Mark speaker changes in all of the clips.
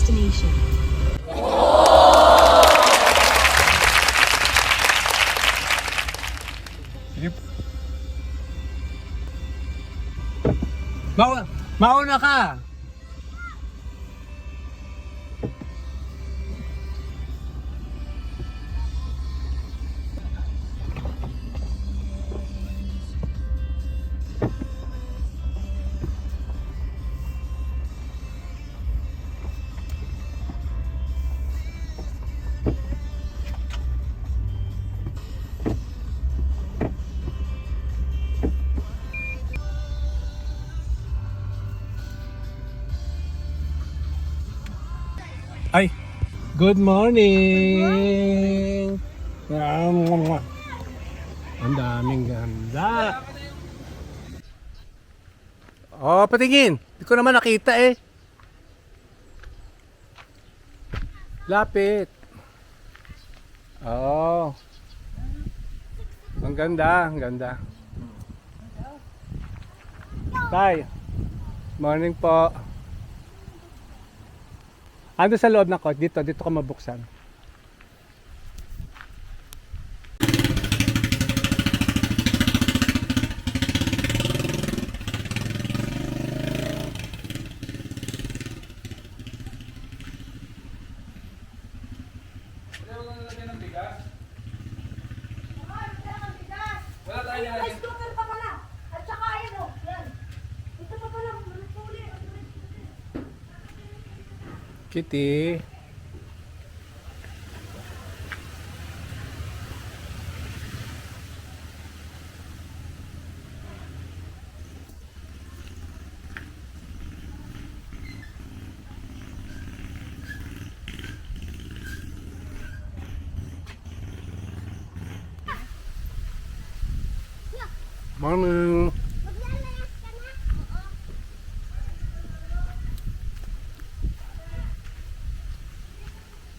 Speaker 1: destination.
Speaker 2: Mauna ka! Ay, good morning! Ang daming ganda. Oh, patingin. Hindi ko naman nakita eh. Lapit. Oh. Ang ganda, ang ganda. Tay, morning po. Ando sa loob na ko, dito ko mabuksan. Wala tayo na.
Speaker 3: Rice cooker pa pala. At saka ayan o. Yan. Ito pa pala. Huli.
Speaker 2: Kitty. Morning.
Speaker 3: Maglalayas ka na? Oo.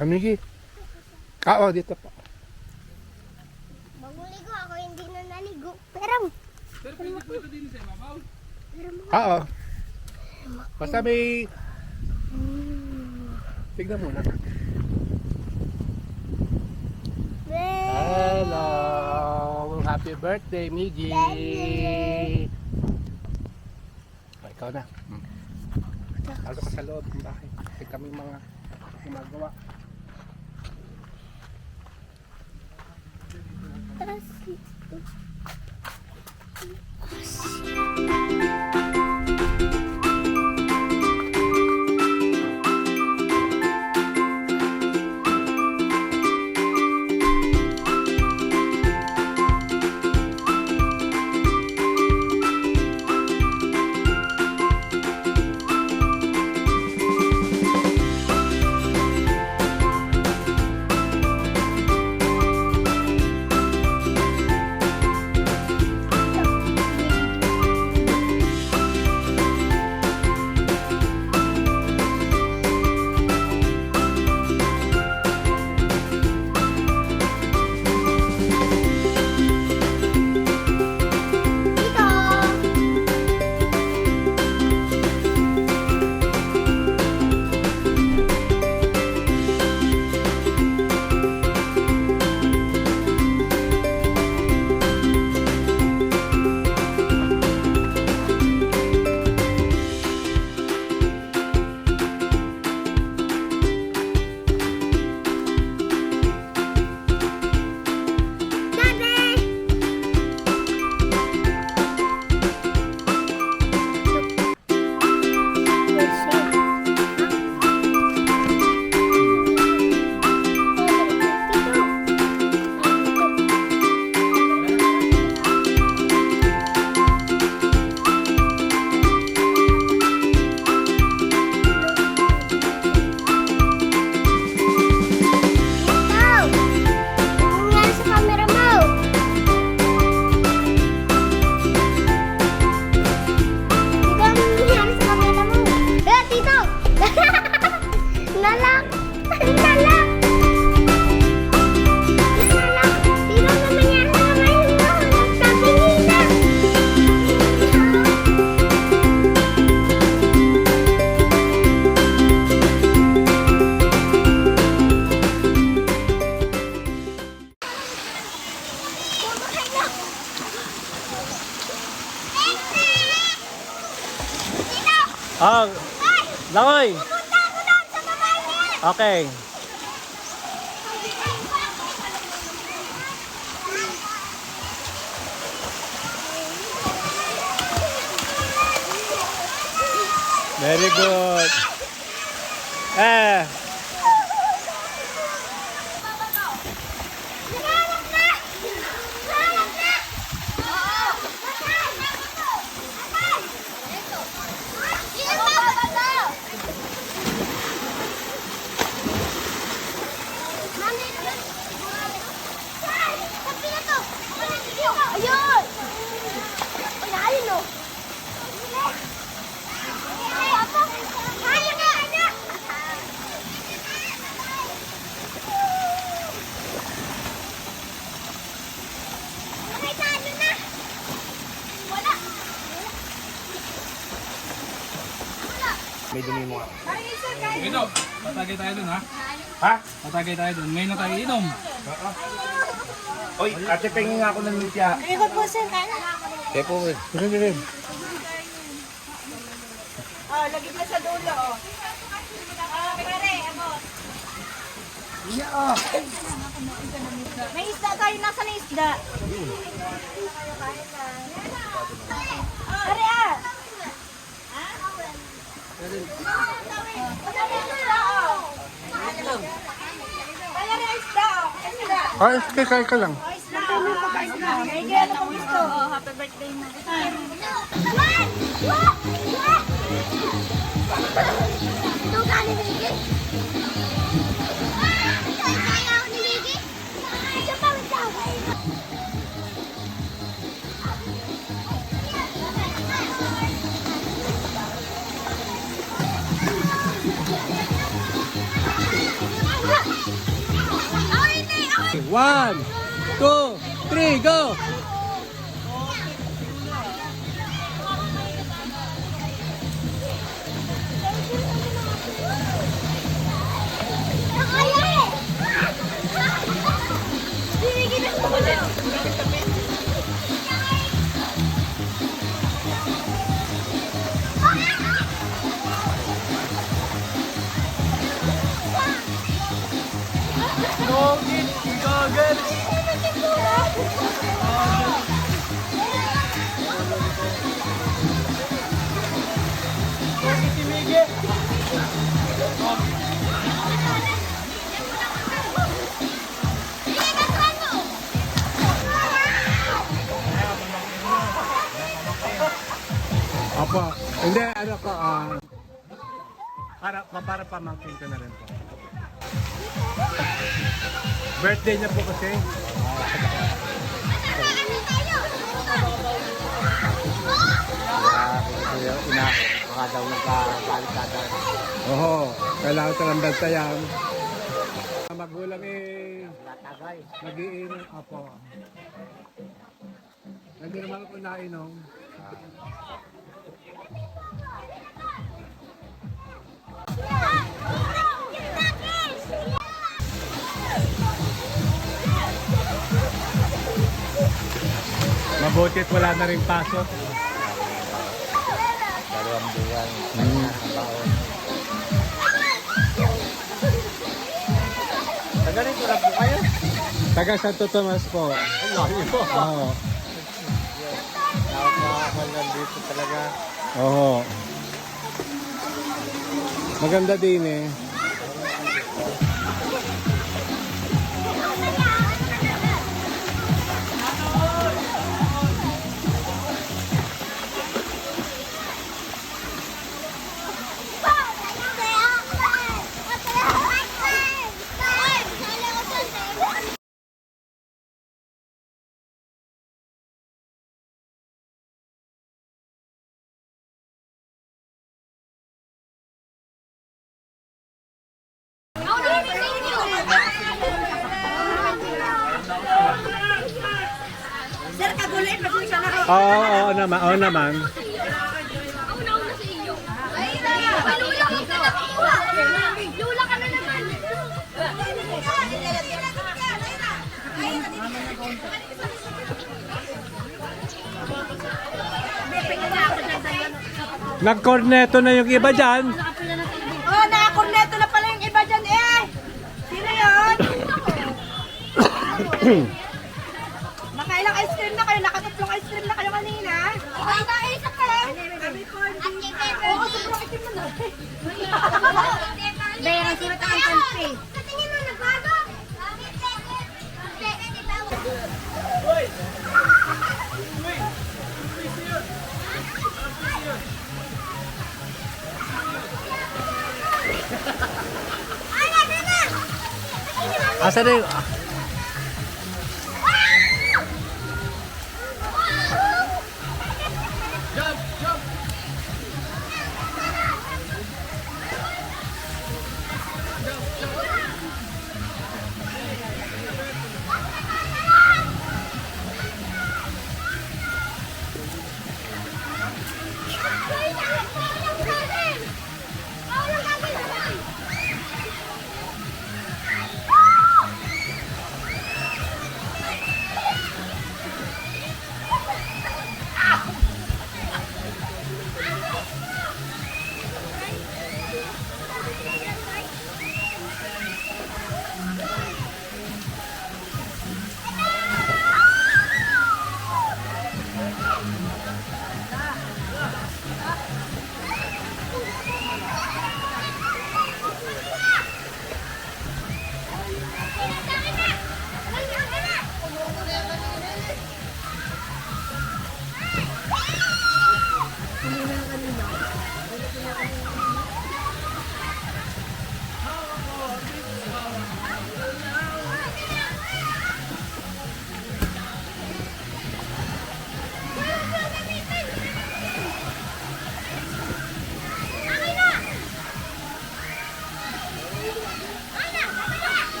Speaker 2: Amigi. Oo, dito po.
Speaker 3: Maguligo ako, hindi na naligo. Pero
Speaker 2: Oo. Basta may... Tignan muna. Hello! Happy birthday, Miggy! Ikaw na. Aldo ka sa loob ng bahay. Kasi kami mga gumagawa. Ah, Langoy.
Speaker 3: Pupunta ako doon sa babae niya!
Speaker 2: Okay. Very good. Eh,
Speaker 3: Nangarap na! Nangarap na! Oo! Matay! Matay! Ito! Sino ba ba? Mami! Ay! Sabi na to! Ayun! Ay, ayun o! Ayun na! Nakita nyo na! Wala!
Speaker 2: may dumi mo nga.
Speaker 1: Ito, tatagay tayo dun ha?
Speaker 2: Ha?
Speaker 1: Tatagay tayo dun. Ngayon na tayo inom.
Speaker 2: Oy, ate pengin nga ako ng mitya.
Speaker 3: Ikot po sir, kaya na.
Speaker 2: Tepo, eh. Sige.
Speaker 3: Oh, lagi na sa dulo, oh. Pare, abot. May isda tayo, nasa na isda? Pare, ah! Pare, isda, oh. Isda.
Speaker 2: Ay, kaya ka lang.
Speaker 3: Isda, isda. May gano'n pong gusto. Oh, happy birthday na. Ito ka ni Ligi? Ito kaya ni Ligi? Ito pa rin daw.
Speaker 2: One, two, three, go! Apo, hindi, ano ko, para pamangkin ko na rin po. Birthday niya po kasi.
Speaker 4: Baka daw nagkabaliktad.
Speaker 2: Oo, kailangan ko ng bantayan. Magulang eh,
Speaker 4: Natagay.
Speaker 2: nag-iinom. Apo. Hindi naman ako nainom. Mabutit wala na rin pasok.
Speaker 4: Dalawang buwan. Baon. Ganito na po kayo?
Speaker 2: Taga Santo Tomas po.
Speaker 4: Ang layo po.
Speaker 2: Oo.
Speaker 4: Nakakaman dito talaga.
Speaker 2: Oo. Maganda din eh.
Speaker 3: Sir, kagulay, pasensya na ako.
Speaker 2: Oo naman, oo naman.
Speaker 3: Lula ka na naman.
Speaker 2: Nag-corneto na yung iba dyan.
Speaker 3: Oh, nakakorneto na pala yung iba dyan eh. Sino yun? Nakailang ice cream na kayo? Nakatatlong ice cream na kayo kanina? Okay, isa pa lang. Kami po, hindi. Oo, sobrang itim na. Bayan ang surat ang country. Katingin mo, nagbago.
Speaker 2: Asa na yung...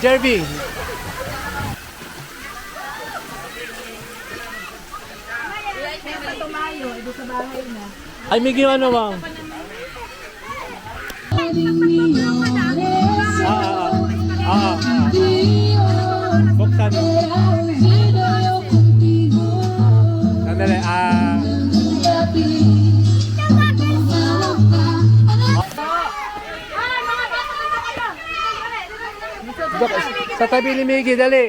Speaker 2: Jerby.
Speaker 3: Tumayo, ito sa bahay na.
Speaker 2: Ay, may ginawa ano, ma'am? Buksan mo. Sandali, sa tabi ni Miggy, dali.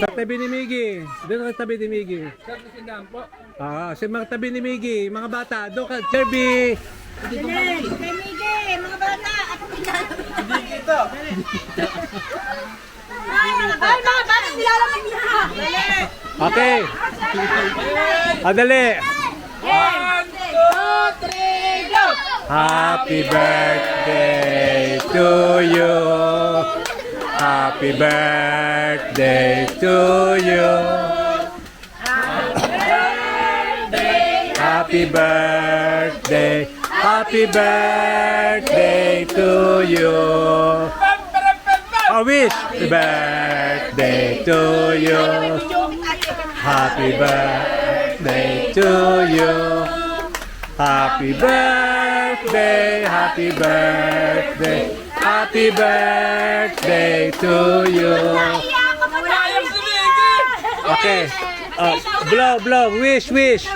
Speaker 2: Sa tabi ni Miggy. Doon ka tabi ni Miggy. Si mga tabi ni Miggy. Mga bata, doon ka. Jerby!
Speaker 3: Kay Miggy, mga bata. Hindi dito. Ay, mga bata, nilalamig niya.
Speaker 2: Okay. Dali.
Speaker 3: 1, 2, 3, go!
Speaker 2: Happy birthday to you. Happy birthday to you. Happy birthday. Happy birthday to you. I wish. Happy birthday to you. Happy birthday to you. Happy birthday, happy birthday, happy birthday to you. Okay. Blow, wish.
Speaker 3: Wish.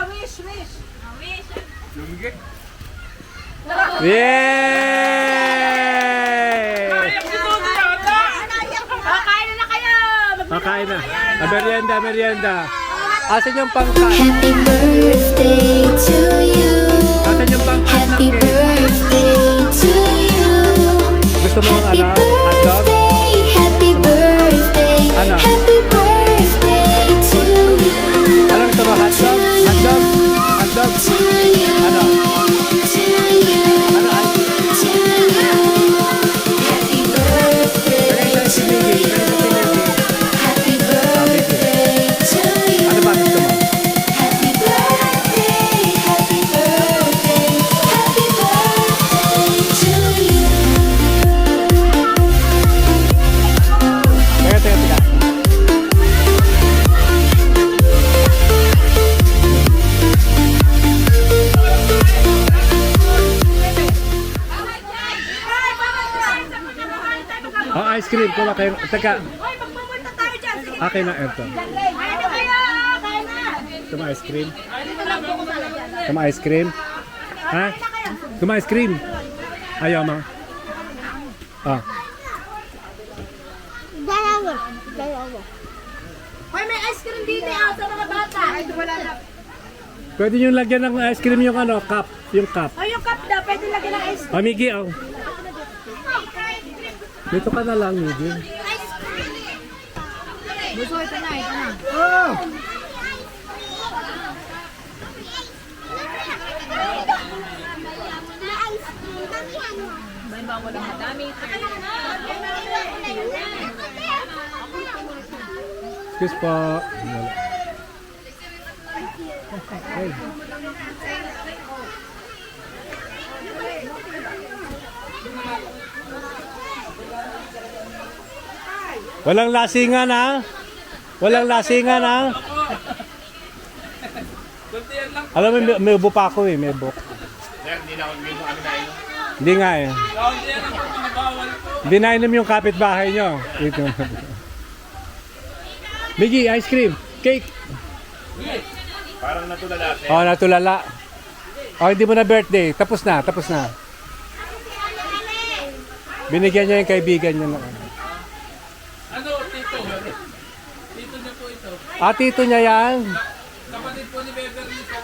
Speaker 2: Yay!
Speaker 3: Kain na kayo!
Speaker 2: Makain na. Merienda. Asan yung pangkat?
Speaker 5: Happy birthday to you.
Speaker 2: Asan yung pangkat?
Speaker 5: Happy birthday to you.
Speaker 2: Gusto mo ng
Speaker 5: Happy
Speaker 2: hotdog?
Speaker 5: birthday, happy birthday,
Speaker 2: Ano?
Speaker 5: happy birthday to you.
Speaker 2: Alam gusto mo hotdog? Hotdog?
Speaker 5: To you.
Speaker 2: Ano?
Speaker 5: To you.
Speaker 2: Ano?
Speaker 5: To you. Happy birthday to you. Happy birthday to you.
Speaker 2: Ano ba gusto mo?
Speaker 5: Happy birthday, happy birthday.
Speaker 2: ice cream. Kuha kayo. Teka,
Speaker 3: Hoy, magpupunta tayo dyan. Sige.
Speaker 2: akin na ito.
Speaker 3: Kain na kayo. Kain na.
Speaker 2: Tuma ice cream.
Speaker 3: Dito lang po ko sana dyan.
Speaker 2: Tuma ice cream. Ha? Tuma ice cream. Ayaw mo. Ah.
Speaker 3: Dalawa. Hoy, may ice cream dito sa mga bata. Ay, wala na.
Speaker 2: Pwede nyo lagyan ng ice cream yung ano, cup. Yung cup.
Speaker 3: Ay, yung cup daw. Pwede lagyan ng ice cream.
Speaker 2: Migi, oh. Dito ka na lang, Migi.
Speaker 3: Gusto ito na, ito na.
Speaker 2: Oh! Excuse po. Hey. Walang lasingan ha? Walang lasingan ha?
Speaker 1: Kuntiyan lang.
Speaker 2: Alam mo, may ubo pa ako eh, may ubo. Hindi nga eh.
Speaker 1: Kuntiyan lang po, bawal po.
Speaker 2: Hindi nainom yung kapitbahay nyo. Ito. Miggy, ice cream, cake.
Speaker 4: Parang natulala.
Speaker 2: Oh, natulala. Oh, hindi mo na birthday. Tapos na, tapos na. Binigyan niya yung kaibigan niya.
Speaker 1: Ano, tito? Tito niya po ito.
Speaker 2: Ah, tito niya yan.
Speaker 1: Kapatid po ni Beverly sa...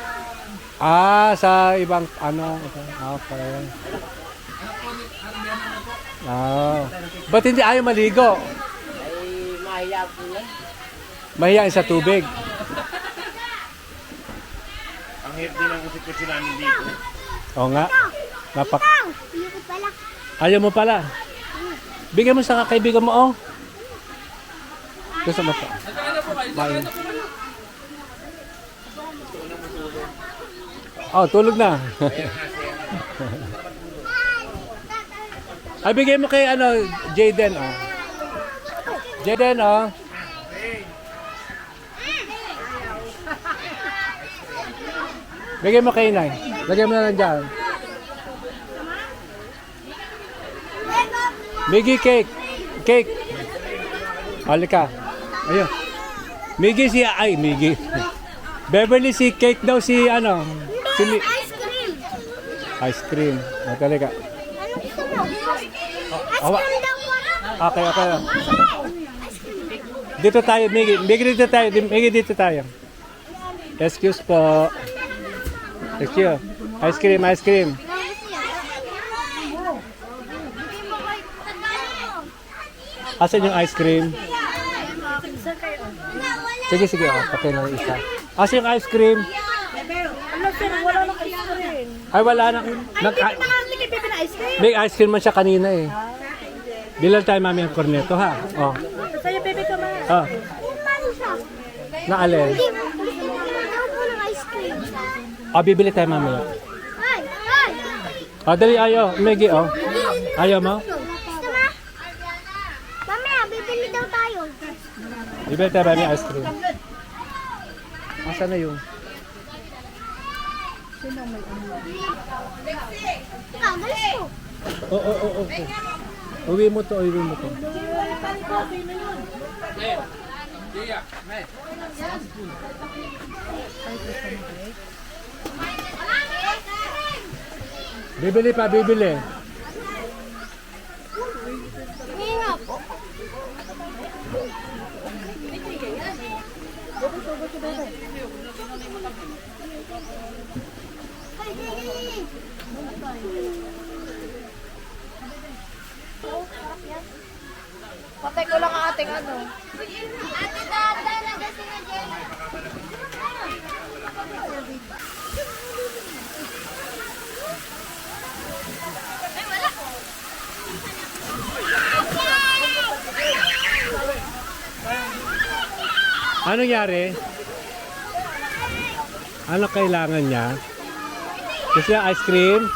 Speaker 2: Ah, sa ibang ano. Okay.
Speaker 1: Anak po ni Armiana po.
Speaker 2: Ah. Ba't hindi ayaw maligo? Mahiya sa tubig.
Speaker 4: Ang hirap din ang kusip-kusip namin dito.
Speaker 2: Oo nga. Ayaw mo pala. Bigyan mo sa kaibigan mo, oh. Gusto mo pa.
Speaker 1: Nagkaano po kayo? Nagkaano po kayo?
Speaker 2: Oh, tulog na. Ay, bigay mo kay ano, Jayden, oh. Jayden, oh. Bigay mo kay Inay. Lagay mo na lang dyan. Miggy, cake. Cake. Halika. Ayun. Miggy si... Ay, Miggy. Beverly, si cake daw si ano. Si
Speaker 3: Ice cream.
Speaker 2: ice cream. O, talika.
Speaker 3: Ano gusto mo? Ice
Speaker 2: Awa.
Speaker 3: cream daw po.
Speaker 2: Okay, okay. Dito tayo, Miggy. Miggy, dito tayo. Miggy, dito tayo. Excuse po. Excuse. Ice cream, ice cream. Asan yung ice cream? Sige, sige. Oh, okay na yung isa. Asan yung ice cream?
Speaker 3: Ano sir, wala nang ice cream.
Speaker 2: Ay, wala na.
Speaker 3: Hindi ka na ice cream.
Speaker 2: May ice cream man siya kanina eh. Bilal tayo mami ang corneto ha. Oh.
Speaker 3: Sa'yo, bebe ka man.
Speaker 2: Oh. Naalin.
Speaker 3: Ice cream.
Speaker 2: Oh, bibili tayo mami.
Speaker 3: Ay, ay.
Speaker 2: Oh, dali ayo. Megi, oh. Ayaw mo?
Speaker 3: Gusto mo? Mamaya, bibili daw tayo.
Speaker 2: Bibili tayo mami ice cream. Asan na yung?
Speaker 3: Galis ko.
Speaker 2: Oh. Uwi mo to, uwi mo to.
Speaker 1: Iya. May.
Speaker 2: Bibili pa, bibili.
Speaker 3: Hirap. Patay ko lang ang ating ano. Ate Tata, nagasing na dyan. Ay, wala.
Speaker 2: Anong nangyari? Ano kailangan niya? Gusto niya ice cream?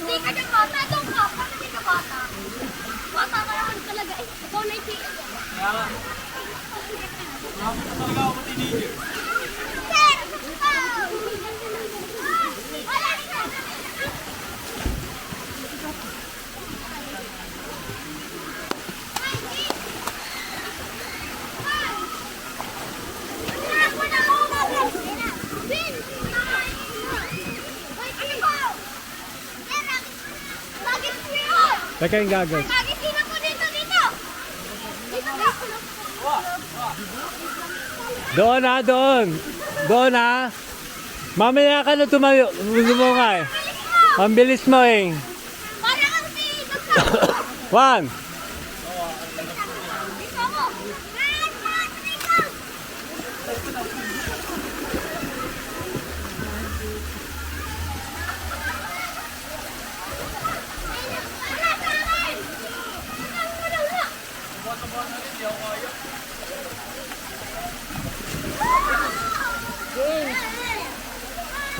Speaker 3: Hindi ka na bata, doon ka. Paano hindi ka bata? Tumatama naman talaga eh. Ikaw na iti.
Speaker 2: Teka yung gagawin.
Speaker 3: Dito po, dito. Dito po.
Speaker 2: Doon ha, doon. Doon ha. Mamaya ka na tumayo. Gusto mo nga eh. Ang bilis mo eh.
Speaker 3: Para kang si Dr.
Speaker 2: 1.
Speaker 3: Dito mo.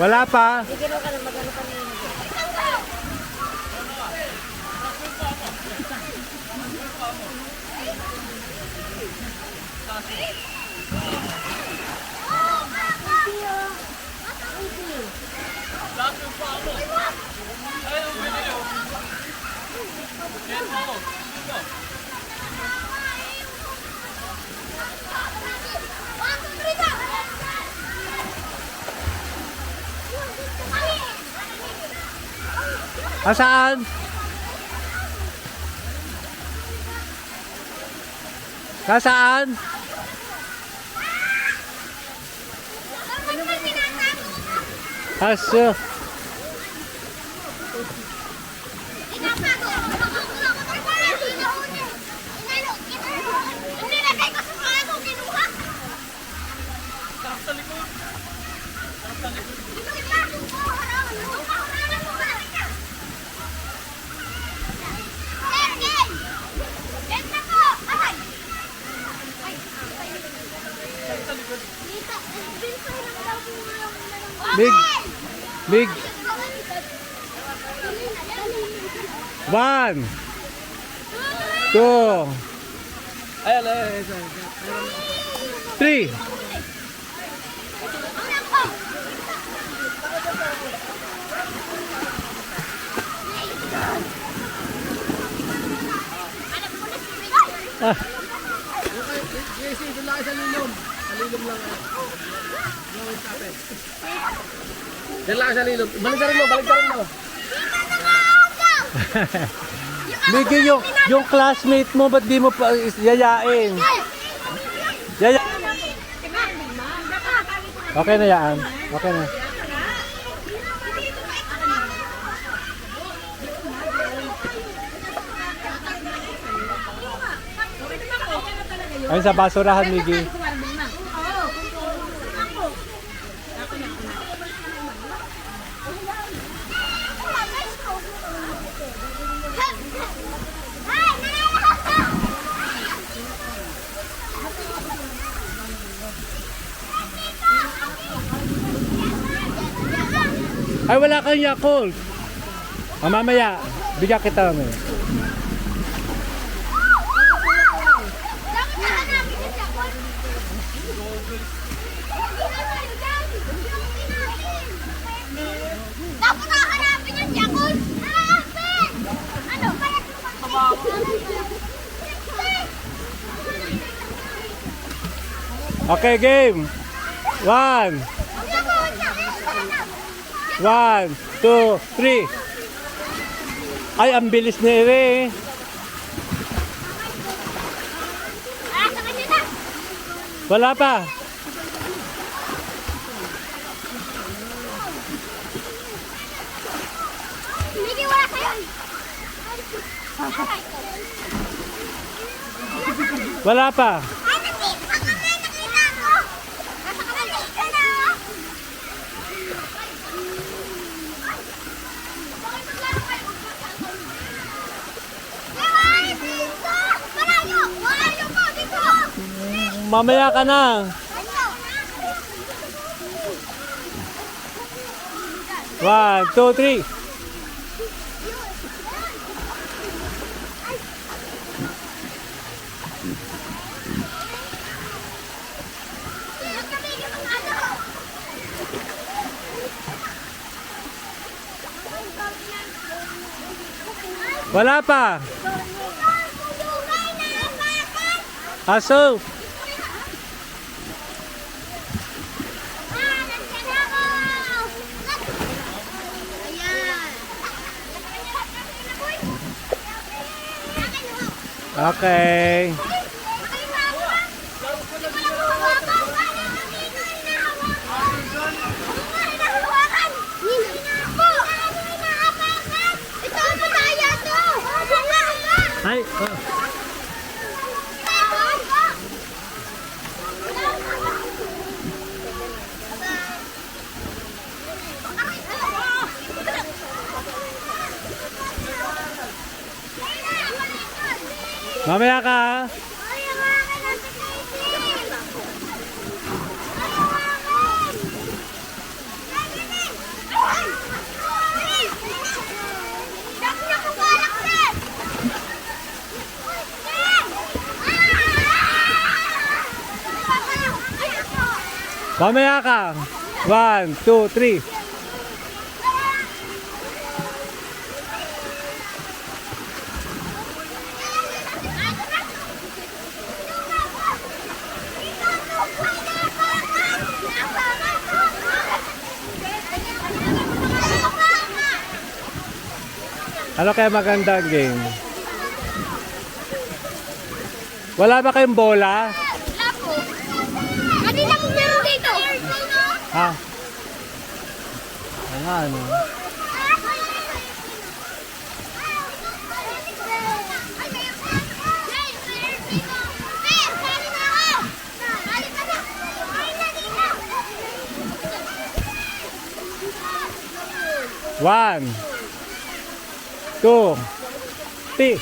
Speaker 2: Wala pa. Asaan? Nasaan? Aso. Big. Big. 1. 2. 3. Ah.
Speaker 1: Diyan lang sa lilom. Balik ka rin mo.
Speaker 2: Bigay yung classmate mo, ba't di mo pa yayain? Yaya. Okay na yaan. Okay na. Ayun sa basurahan, Miggy. Ay, wala kang Yakult. Mamaya, bigyan kita mamaya.
Speaker 3: Dapat hahanapin yung Yakult! Hanapin! Ano?
Speaker 2: Okay, game. 1, 2, 3. Ay, ang bilis ni Ere.
Speaker 3: Sa kanya na!
Speaker 2: Wala pa.
Speaker 3: Miggy, wala kayo!
Speaker 2: Wala pa.
Speaker 3: Ay, nakita ko! Nasa kamay ka na! Ay, dito! Malayo! Malayo po! Dito!
Speaker 2: Mamaya ka na.
Speaker 3: Ano?
Speaker 2: 1, 2, 3. Wala pa. Aso. Okay. Ay, mamaya ka. Ha? Mamaya ka. 1, 2, 3. Ano kaya magandang game? Wala ba kayong bola?
Speaker 3: Kanina po meron dito.
Speaker 2: Ha? Ano? One, two, three.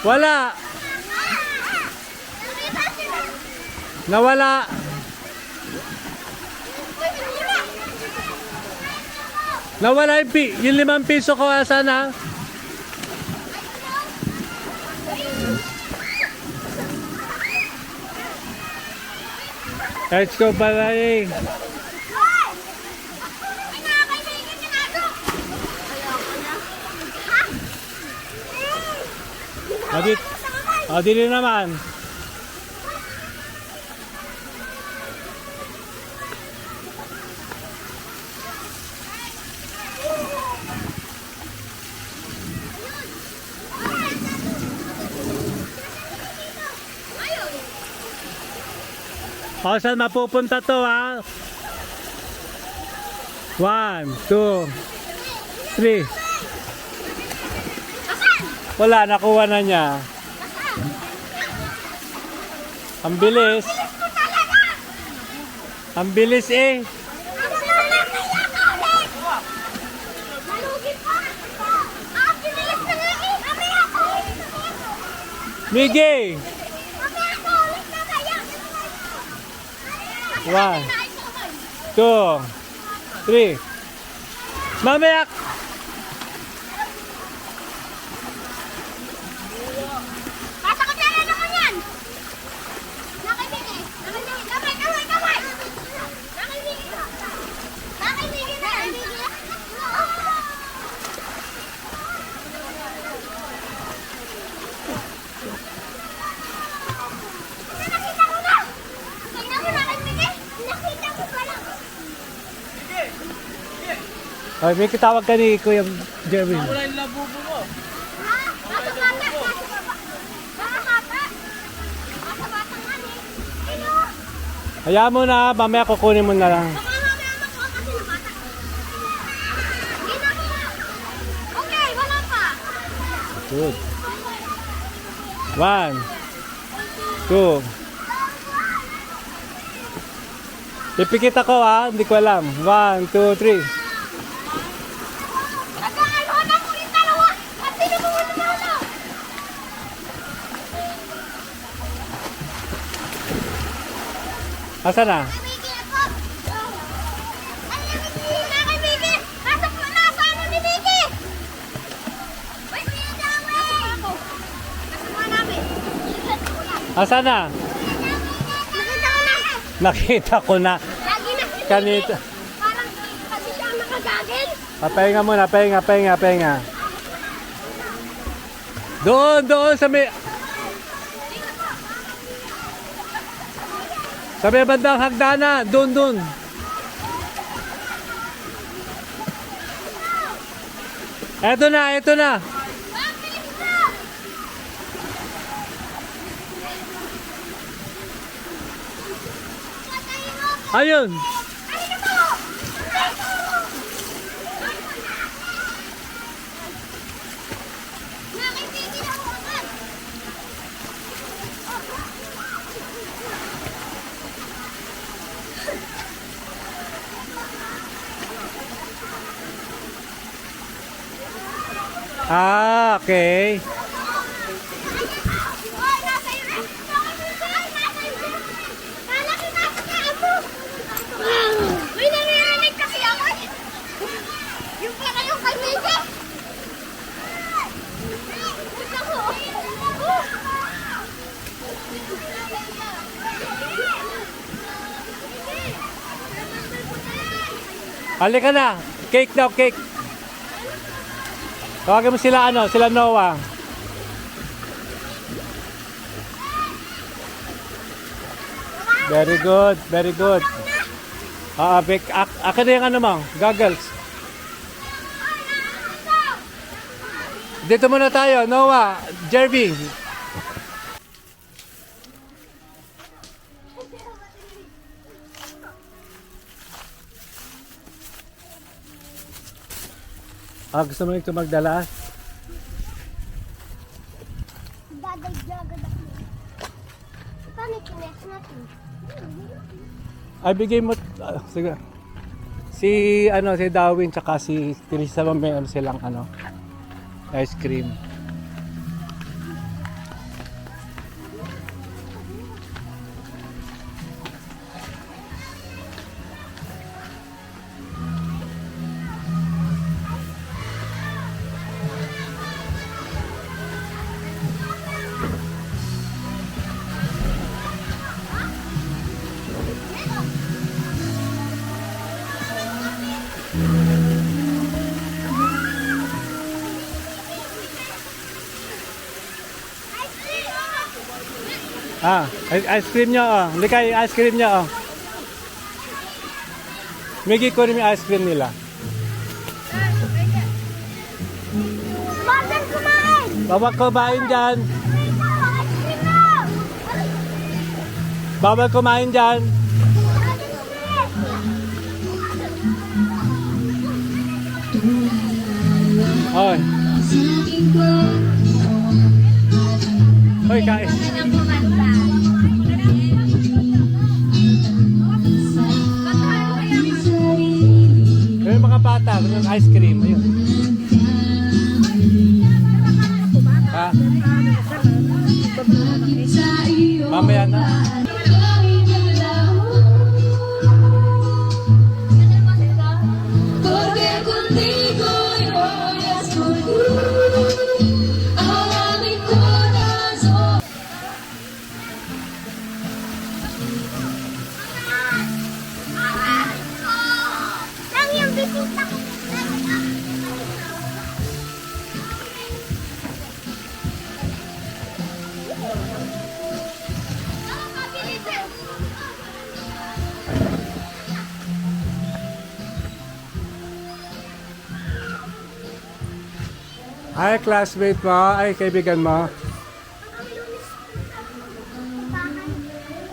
Speaker 2: Wala. Nawala. Nawala yung 5 piso ko. Asan na? Let's go pala eh. Adit. Adili naman. O, saan mapupunta to ha? 1, 2, 3. Wala, nakuha na niya. Ang bilis. Ang bilis eh. Miggy! 1, 2, 3. Mamaya! Ay, may kitawag ka ni Kuya Jerwin.
Speaker 1: Wala yung labubo mo.
Speaker 2: Hayaan mo na, mamaya kukunin mo na lang. Good. 1, 2. Pipikit ako ha, hindi ko alam. 1, 2, 3.
Speaker 3: Nagkakalonan ko yung dalawa. At tinutulungan na ako.
Speaker 2: Asa na?
Speaker 3: Miki ako. Ay, Miki. Kay Miki. Nasa ano ni Miki? Uy, Kuya Dawi. Kasama namin.
Speaker 2: Asa na?
Speaker 3: Nakita ko na.
Speaker 2: Nakita ko na.
Speaker 3: Lagi na si
Speaker 2: Kanito.
Speaker 3: Parang kasi siya ang nakagagil.
Speaker 2: Pahinga muna, pahinga. Doon sa may... Sa may bandang hagdana, doon. Eto na.
Speaker 3: Bakit na? Patayin mo ako.
Speaker 2: Ayun.
Speaker 3: Ano mo? Nakipigil ako agad.
Speaker 2: Okay.
Speaker 3: Hoy, nasa iyo. Nasa iyo. Malaki na siya ako. Uy, naririnig kasi ako. Yung pala yung kay Miki. Gusto ko.
Speaker 2: Halika na. Cake daw, cake. Tawagin mo sila sila Noah. Very good. Akin na yung mo, goggles. Dito muna tayo, Noah, Jervy. Gusto mo ito magdala?
Speaker 3: Dadagdagan ako. Paano kines natin?
Speaker 2: Ay, bigay mo. Sige. Si Darwin tsaka si Teresa may silang ice cream. Ice cream nyo, Likay, ice cream nyo, Miggy ko rin yung ice cream nila.
Speaker 3: Bawal kumain!
Speaker 2: Bawal kumain dyan.
Speaker 3: Ice cream na!
Speaker 2: Bawal kumain dyan. Hoy. Hoy, kain. Yung mga bata, yung ice cream. Ayun. Ha? Mamaya na.
Speaker 5: Porque contigo yo estoy a mi corazón.
Speaker 3: Lang yung bisita ko.
Speaker 2: Ay, classmate mo. Ay, kaibigan mo.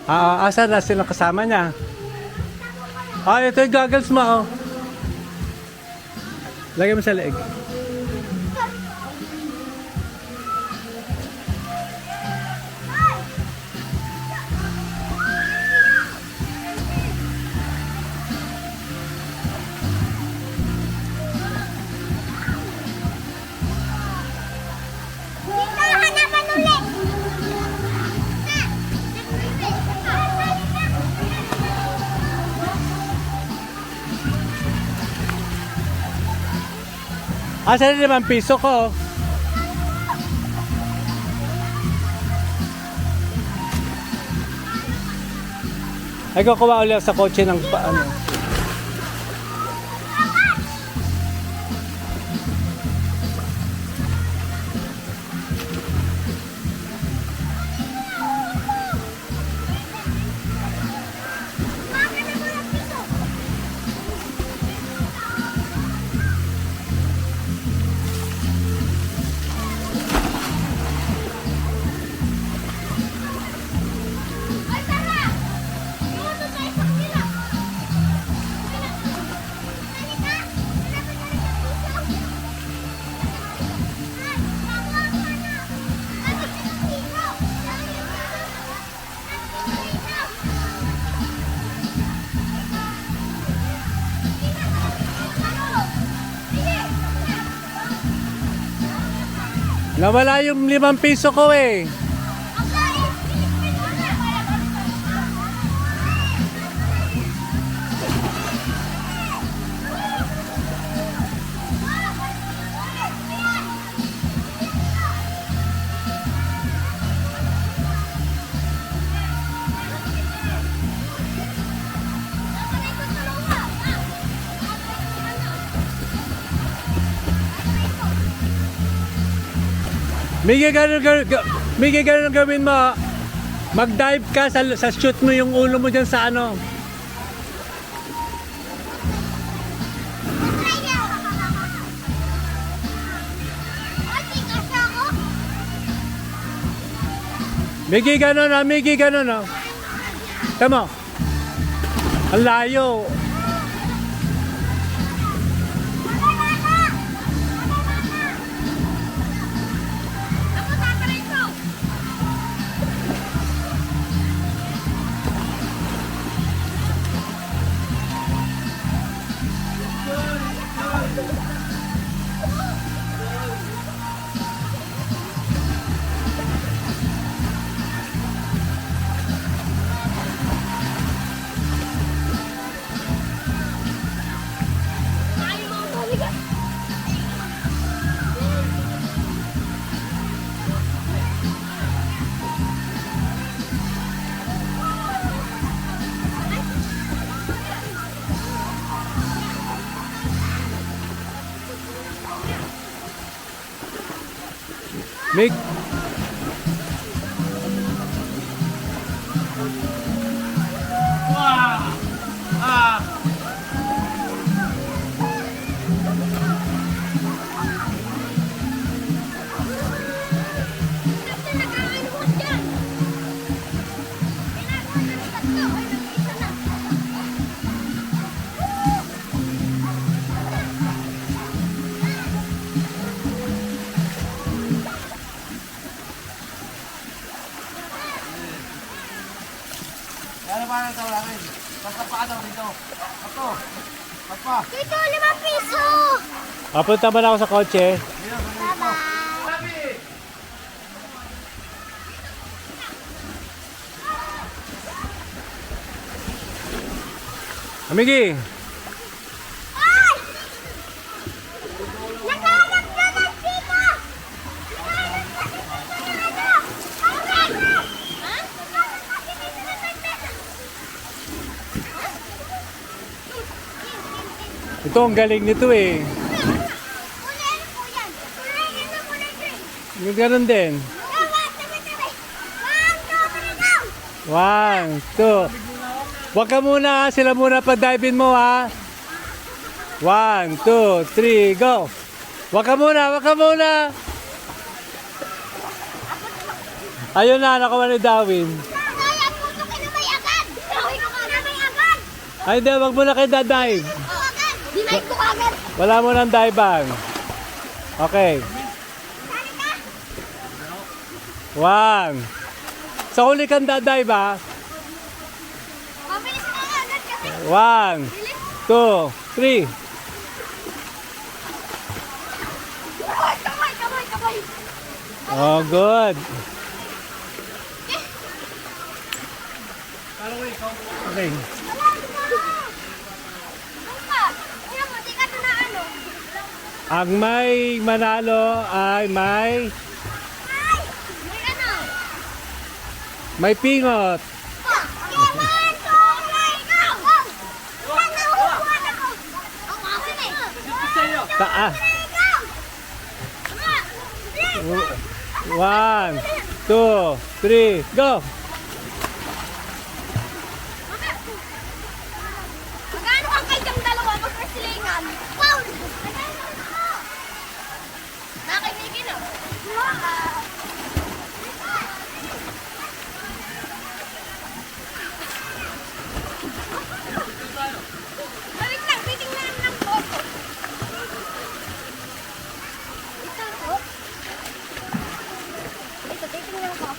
Speaker 2: Asan na sila kasama niya? Ito yung goggles mo, Lagay mo sa leeg. Asan na 5 piso ko? Ay, kukuha ulit sa kotse ng ano.
Speaker 3: Ay, tara! Iwan doon tayo sa kanila. Halika!
Speaker 2: Nawala yung 5 piso ko eh. Miggy, ganun gawin mo. Mag-dive ka sa shoot mo yung ulo mo dyan sa ano. Miggy, ganun ah. Tama. Ang layo. Mig.
Speaker 3: Dito, 5 piso!
Speaker 2: Papunta ba na ako sa kotse?
Speaker 3: Bye-bye!
Speaker 2: Miggy.
Speaker 3: Ay! Nakahanap na ng sino! Nakahanap na si Tito ng ano! Ang pesa! Ha? Nakahanap na si Tito ng pesa!
Speaker 2: Ito ang galing nito eh.
Speaker 3: Ulihin po yan! Ulihin na po na ito eh!
Speaker 2: Yung ganun din.
Speaker 3: Tawa, tabi-tabi! 1, 2, 3, go!
Speaker 2: 1, 2. Huwag ka muna, sila muna pag-dive-in mo ha. 1, 2, 3, go. Huwag ka muna. Ayun na, nakuha ni Darwin.
Speaker 3: Kaya puto ka na may agad! Gawin ko ka na may agad!
Speaker 2: Ay, hindi, wag muna kayo da-dive.
Speaker 3: Oo, agad! Dinive ko agad!
Speaker 2: Wala mo ng dive-bang. Okay.
Speaker 3: Sali ka!
Speaker 2: 1. Sa huli kang da-dive ha.
Speaker 3: Mabilis ka agad kasi
Speaker 2: 1, 2, 3.
Speaker 3: kamay!
Speaker 2: Oh, good. Okay.
Speaker 3: Wala ka! Ano ka? Tingnan mo, di ka ito na ano.
Speaker 2: Ang may manalo ay
Speaker 3: May ano?
Speaker 2: may pingot.
Speaker 3: One, two, three, go! One, nahuhuan ako. Ang akin eh.
Speaker 2: Taas.
Speaker 3: Three, go! One, three,
Speaker 2: 1, 2, 3, go!
Speaker 3: magkano ang kayang dalawa magkasilingan? Wow! Nakakimigin o. Balik lang, titingnan ng photo. Ito po. Ito, titingnan ko.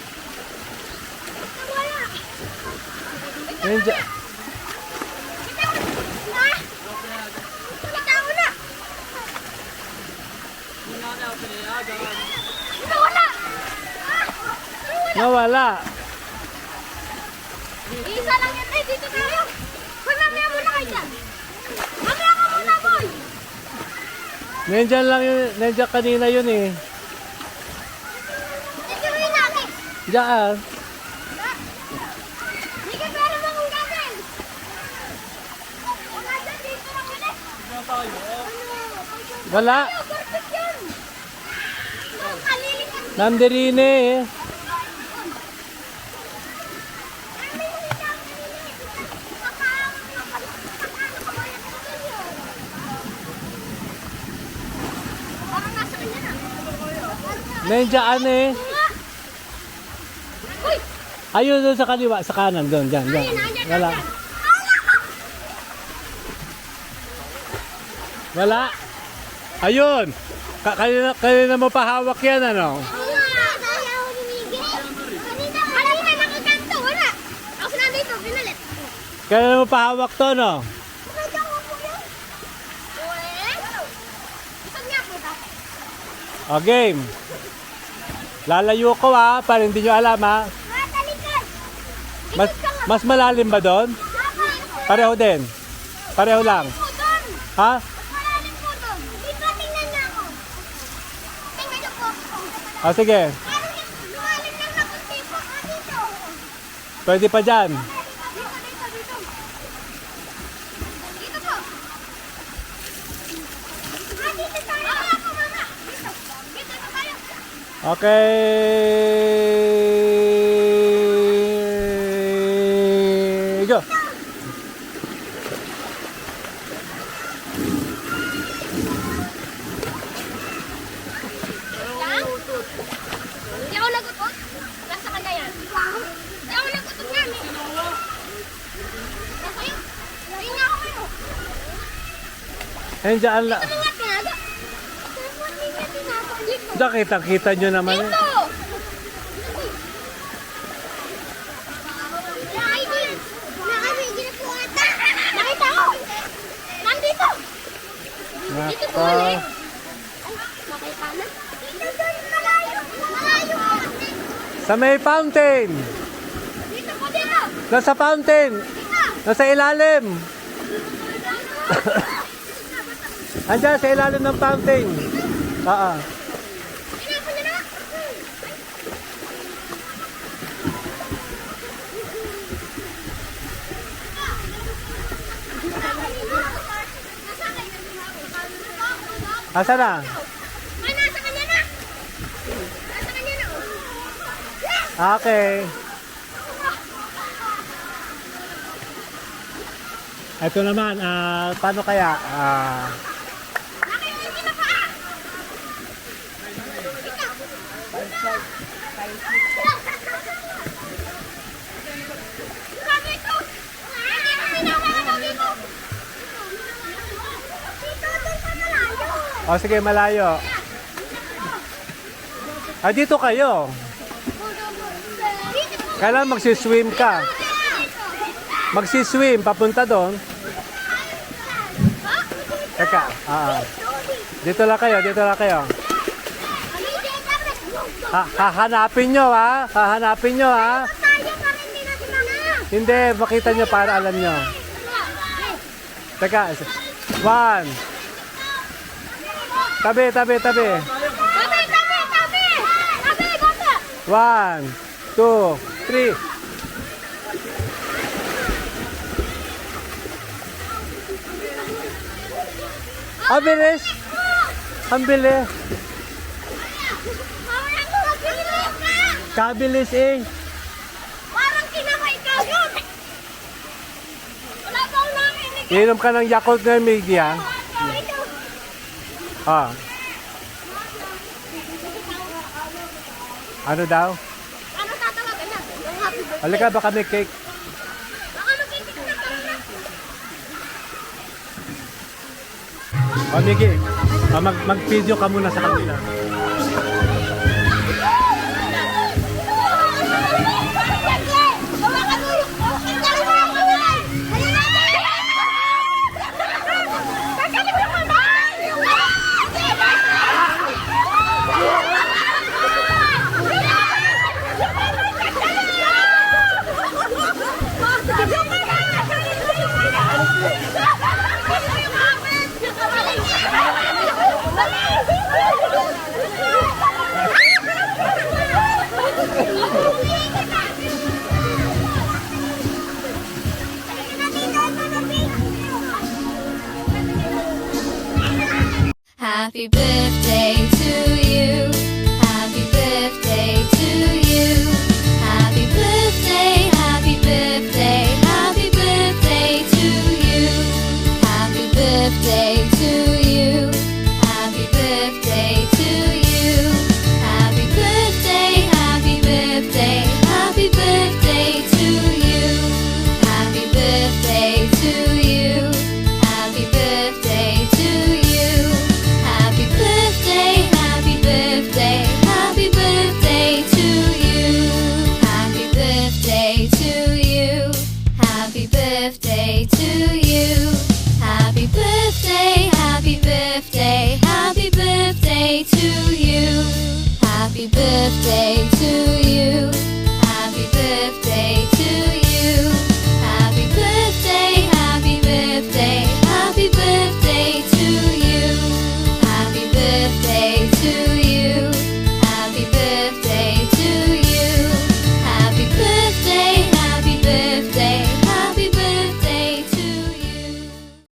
Speaker 3: Ito, wala. Ito,
Speaker 2: Nandiyan.
Speaker 3: wala.
Speaker 2: Nawala.
Speaker 3: Isa lang yan eh, dito tayo. Hoy, mamaya muna kayo dyan. Mamaya ka muna, boy.
Speaker 2: Nandiyan lang yun. Nandiyan kanina yun eh.
Speaker 3: Titiruin natin.
Speaker 2: Diyan.
Speaker 3: Hindi ka pera mo kung gagawin. Wala dyan, dito lang yun eh.
Speaker 2: Wala.
Speaker 3: Ay, perfect yun. Kalilikan.
Speaker 2: Nandirine eh.
Speaker 3: Parang nasa kanya na.
Speaker 2: Nandiyan eh.
Speaker 3: Uy!
Speaker 2: Ayun doon sa kaliwa, sa kanan. Doon, dyan, dyan.
Speaker 3: Ayun, andyan,
Speaker 2: Wala.
Speaker 3: andyan.
Speaker 2: Wala. Ayun. Kanina mo pa hawak yan, ano?
Speaker 3: Ayaw lumigil. Kanina nakaganto, wala. Ako nandito, pinalit.
Speaker 2: Kanina mo pa hawak to, no? O, game. Lalayo ko para hindi nyo alam Mas malalim ba doon? Pareho din. Pareho lang. Ha? O, sige. Pwede pa dyan. Okay. Go.
Speaker 3: Hindi ako nagutot. Nasa kanya yan. Hindi ako nagutot nga. Nasa yun. Hindi nga ako kayo.
Speaker 2: Ayun dyan lang.
Speaker 3: Ano nga tinaga? Hindi nga tinaga. Dito.
Speaker 2: Diyan kita nyo naman eh.
Speaker 3: Dito. Nakabigil po ata. Nakita ko. Nandito. Dito po
Speaker 2: Nako.
Speaker 3: ulit. Ay, makita na. Dito doon. Malayo. Malayo.
Speaker 2: Sa may fountain.
Speaker 3: Dito po dito.
Speaker 2: Nasa fountain.
Speaker 3: Dito.
Speaker 2: Nasa ilalim. Andiyan sa ilalim ng fountain. Oo.
Speaker 3: Inapo niyo na.
Speaker 2: Asa na?
Speaker 3: Ay, nasa kanya na. Nasa kanya na.
Speaker 2: Okay. Ito naman, paano kaya?
Speaker 3: Nakita na pa.
Speaker 2: O sige, malayo. Dito kayo. Kailan magsiswim ka? Magsiswim, papunta doon. Teka, dito lang kayo, dito lang kayo. Hahanapin nyo hahanapin nyo Hindi, makita nyo para alam nyo. Teka, 1, 2, Tabi.
Speaker 3: Tabi, tabi! Tabi, bata!
Speaker 2: 1, 2, 3. Ang bilis! Ang bilis!
Speaker 3: Mamaya ko magpililit ka!
Speaker 2: Kabilis eh!
Speaker 3: Parang kinamay ka yun! Wala pa akong nakinig.
Speaker 2: Inom ka ng Yakult na Miggy ha? Ah. Ano daw?
Speaker 3: Ano tatawagan na? Yung happy birthday.
Speaker 2: Halika, baka may cake.
Speaker 3: Baka magkikinig ka na.
Speaker 2: O Miggy, mag-video ka muna sa kanila.
Speaker 5: Happy birthday to you. Happy birthday to you. Happy birthday, happy birthday, happy birthday to you. Happy birthday to you. Happy birthday to you. Happy birthday, happy birthday, happy birthday to you. Happy birthday to you. Happy birthday to you. Happy birthday, happy birthday, happy birthday to you. Happy birthday to you. Happy birthday to you. Happy birthday, happy birthday, happy birthday to you. Happy birthday